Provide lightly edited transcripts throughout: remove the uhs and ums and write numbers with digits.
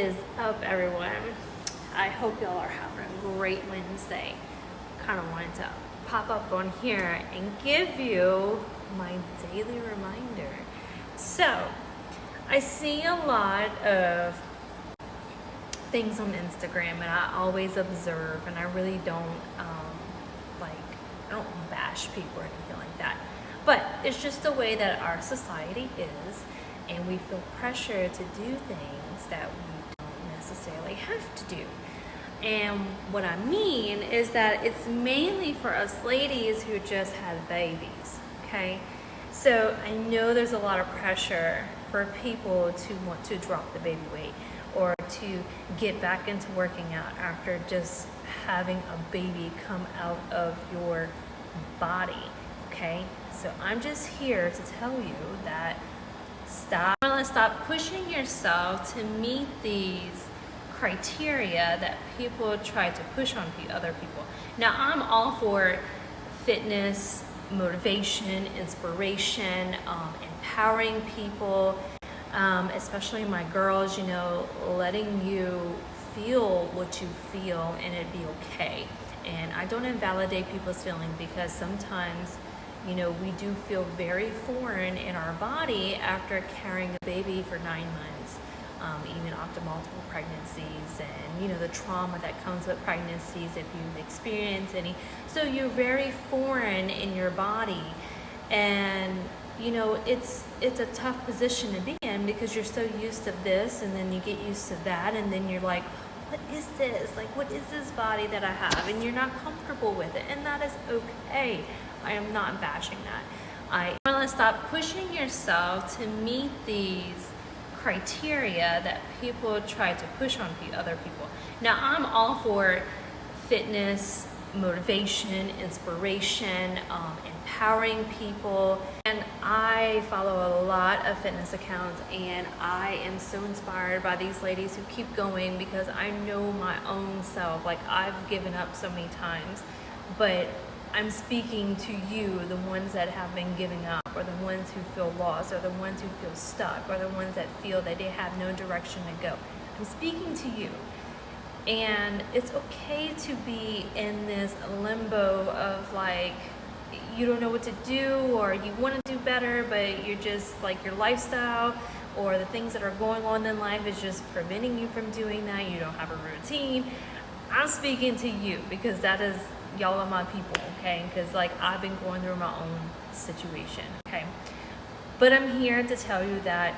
Is up, everyone? I hope y'all are having a great Wednesday. Kind of wanted to pop up on here and give you my daily reminder. So, I see a lot of things on Instagram, and I always observe, and I really don't I don't bash people or anything like that. But it's just the way that our society is, and we feel pressure to do things that we don't necessarily have to do. And what I mean is that it's mainly for us ladies who just had babies, okay? So I know there's a lot of pressure for people to want to drop the baby weight or to get back into working out after just having a baby come out of your body, okay? So I'm just here to tell you that stop pushing yourself to meet these criteria that people try to push on other people. Now, I'm all for fitness, motivation, inspiration, empowering people, especially my girls, letting you feel what you feel and it be okay. And I don't invalidate people's feelings because sometimes we do feel very foreign in our body after carrying a baby for 9 months, even after multiple pregnancies and, the trauma that comes with pregnancies if you've experienced any. So you're very foreign in your body. And, it's a tough position to be in because you're so used to this and then you get used to that and then you're like, what is this? Like, what is this body that I have? And you're not comfortable with it. And that is okay. I am not bashing that. I want to stop pushing yourself to meet these criteria that people try to push on other people. Now, I'm all for fitness, motivation, inspiration, empowering people. And I follow a lot of fitness accounts, and I am so inspired by these ladies who keep going because I know my own self. Like, I've given up so many times, but I'm speaking to you, the ones that have been giving up, or the ones who feel lost, or the ones who feel stuck, or the ones that feel that they have no direction to go. I'm speaking to you. And it's okay to be in this limbo of like, you don't know what to do, or you want to do better, but you're just like your lifestyle or the things that are going on in life is just preventing you from doing that. You don't have a routine. I'm speaking to you because that is, y'all are my people, okay? Because like I've been going through my own situation, okay? But I'm here to tell you that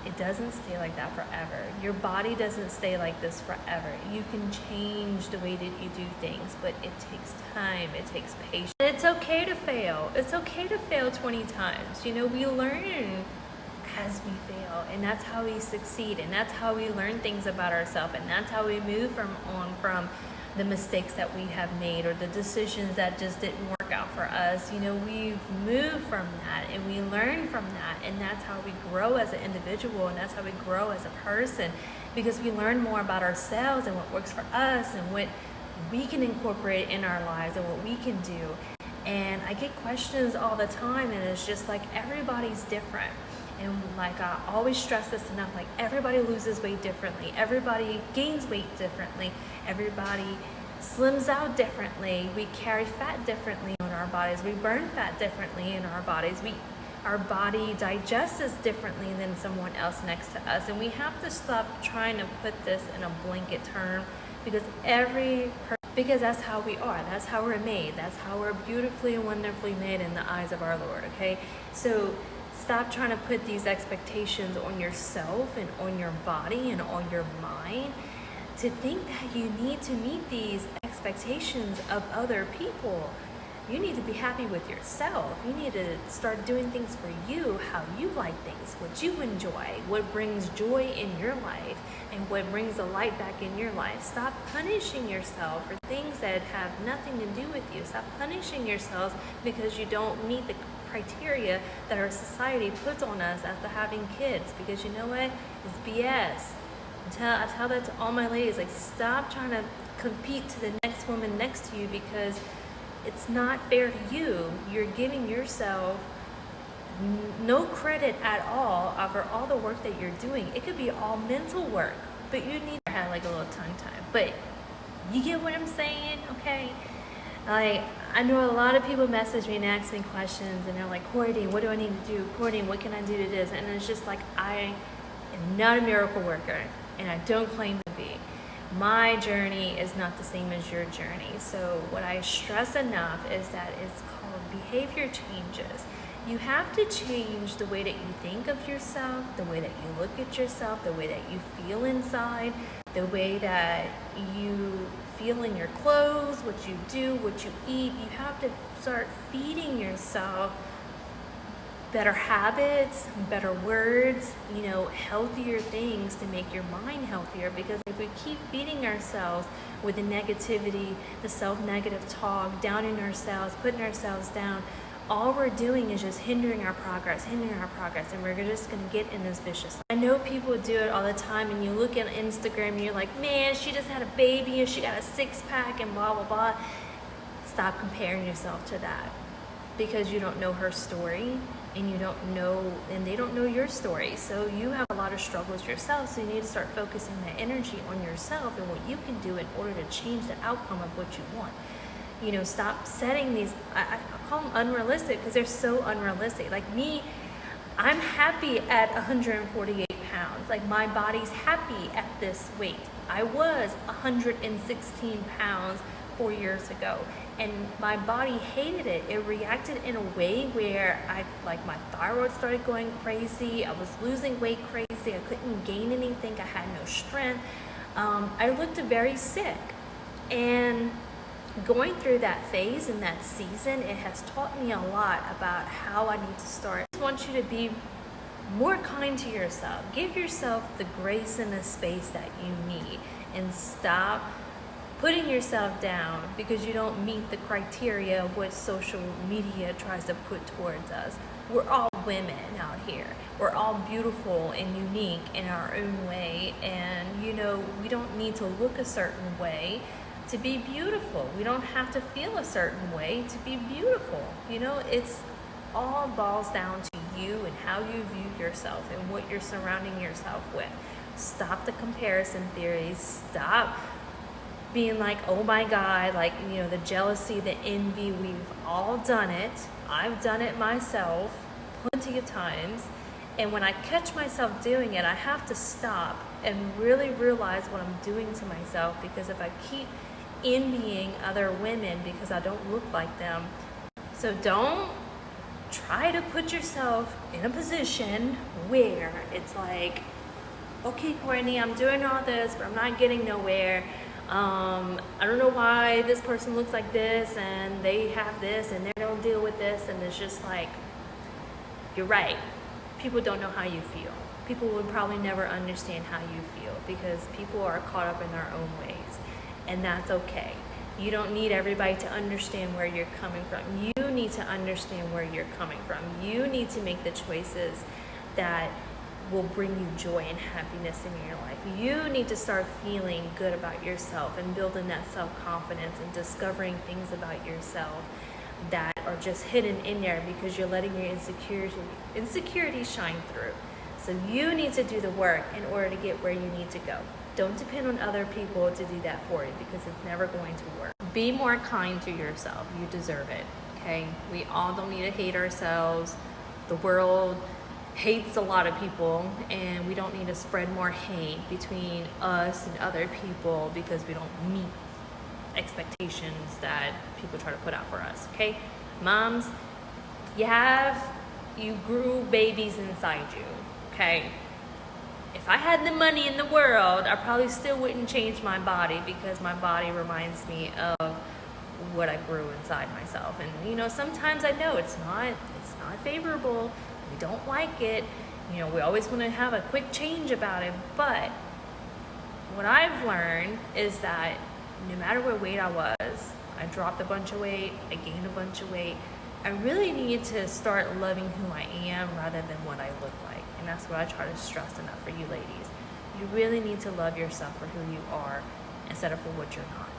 it doesn't stay like that forever. Your body doesn't stay like this forever. You can change the way that you do things, but it takes time, it takes patience. It's okay to fail. It's okay to fail 20 times. We learn as we fail, and that's how we succeed, and that's how we learn things about ourselves, and that's how we move from the mistakes that we have made or the decisions that just didn't work out for us. We've moved from that and we learn from that, and that's how we grow as an individual, and that's how we grow as a person, because we learn more about ourselves and what works for us and what we can incorporate in our lives and what we can do. And I get questions all the time, and it's just like everybody's different. And like I always stress this enough, like everybody loses weight differently. Everybody gains weight differently. Everybody slims out differently. We carry fat differently in our bodies. We burn fat differently in our bodies. Our body digests differently than someone else next to us. And we have to stop trying to put this in a blanket term because that's how we are. That's how we're made. That's how we're beautifully and wonderfully made in the eyes of our Lord, okay? So stop trying to put these expectations on yourself and on your body and on your mind to think that you need to meet these expectations of other people. You need to be happy with yourself. You need to start doing things for you, how you like things, what you enjoy, what brings joy in your life, and what brings the light back in your life. Stop punishing yourself for things that have nothing to do with you. Stop punishing yourselves because you don't meet the criteria that our society puts on us after having kids, because you know what? It's BS. I tell that to all my ladies, like, stop trying to compete to the next woman next to you because it's not fair to you. You're giving yourself no credit at all for all the work that you're doing. It could be all mental work. but you need to have like a little tongue tie. But you get what I'm saying, okay? Like, I know a lot of people message me and ask me questions, and they're like, Courtney, what do I need to do? Courtney, what can I do to this? And it's just like, I am not a miracle worker, and I don't claim to be. My journey is not the same as your journey. So what I stress enough is that it's called behavior changes. You have to change the way that you think of yourself, the way that you look at yourself, the way that you feel inside, the way that you feel in your clothes, what you do, what you eat. You have to start feeding yourself better habits, better words, healthier things to make your mind healthier. Because if we keep feeding ourselves with the negativity, the self-negative talk, downing ourselves, putting ourselves down, all we're doing is just hindering our progress, and we're just going to get in this vicious cycle. I know people do it all the time, and you look at Instagram and you're like, man, she just had a baby and she got a six-pack and blah, blah, blah. Stop comparing yourself to that, because you don't know her story, and they don't know your story. So you have a lot of struggles yourself, so you need to start focusing that energy on yourself and what you can do in order to change the outcome of what you want. Stop setting these, I call them unrealistic, because they're so unrealistic. Like me, I'm happy at 148 pounds. Like, my body's happy at this weight. I was 116 pounds 4 years ago, and my body hated it. It reacted in a way where my thyroid started going crazy. I was losing weight crazy. I couldn't gain anything. I had no strength. I looked very sick, and going through that phase and that season, it has taught me a lot about how I need to start. I just want you to be more kind to yourself. Give yourself the grace and the space that you need, and stop putting yourself down because you don't meet the criteria of what social media tries to put towards us. We're all women out here. We're all beautiful and unique in our own way, and we don't need to look a certain way to be beautiful. We don't have to feel a certain way to be beautiful. It's all boils down to you and how you view yourself and what you're surrounding yourself with. Stop the comparison theories. Stop being like, oh my God, the jealousy, the envy. We've all done it. I've done it myself plenty of times. And when I catch myself doing it, I have to stop and really realize what I'm doing to myself, because if I keep envying other women because I don't look like them. So don't try to put yourself in a position where it's like, okay, Courtney, I'm doing all this, but I'm not getting nowhere. I don't know why this person looks like this and they have this and they don't deal with this. And it's just like, you're right. People don't know how you feel. People would probably never understand how you feel, because people are caught up in their own ways. And that's okay. You don't need everybody to understand where you're coming from. You need to understand where you're coming from. You need to make the choices that will bring you joy and happiness in your life. You need to start feeling good about yourself and building that self-confidence and discovering things about yourself that are just hidden in there because you're letting your insecurities shine through. So you need to do the work in order to get where you need to go. Don't depend on other people to do that for you, because it's never going to work. Be more kind to yourself. You deserve it, okay? We all don't need to hate ourselves. The world hates a lot of people, and we don't need to spread more hate between us and other people because we don't meet expectations that people try to put out for us, okay? Moms, you grew babies inside you, okay? If I had the money in the world, I probably still wouldn't change my body, because my body reminds me of what I grew inside myself. And sometimes I know it's not favorable. We don't like it. We always want to have a quick change about it. But what I've learned is that no matter what weight I was, I dropped a bunch of weight, I gained a bunch of weight. I really need to start loving who I am rather than what I look like. And that's what I try to stress enough for you ladies. You really need to love yourself for who you are instead of for what you're not.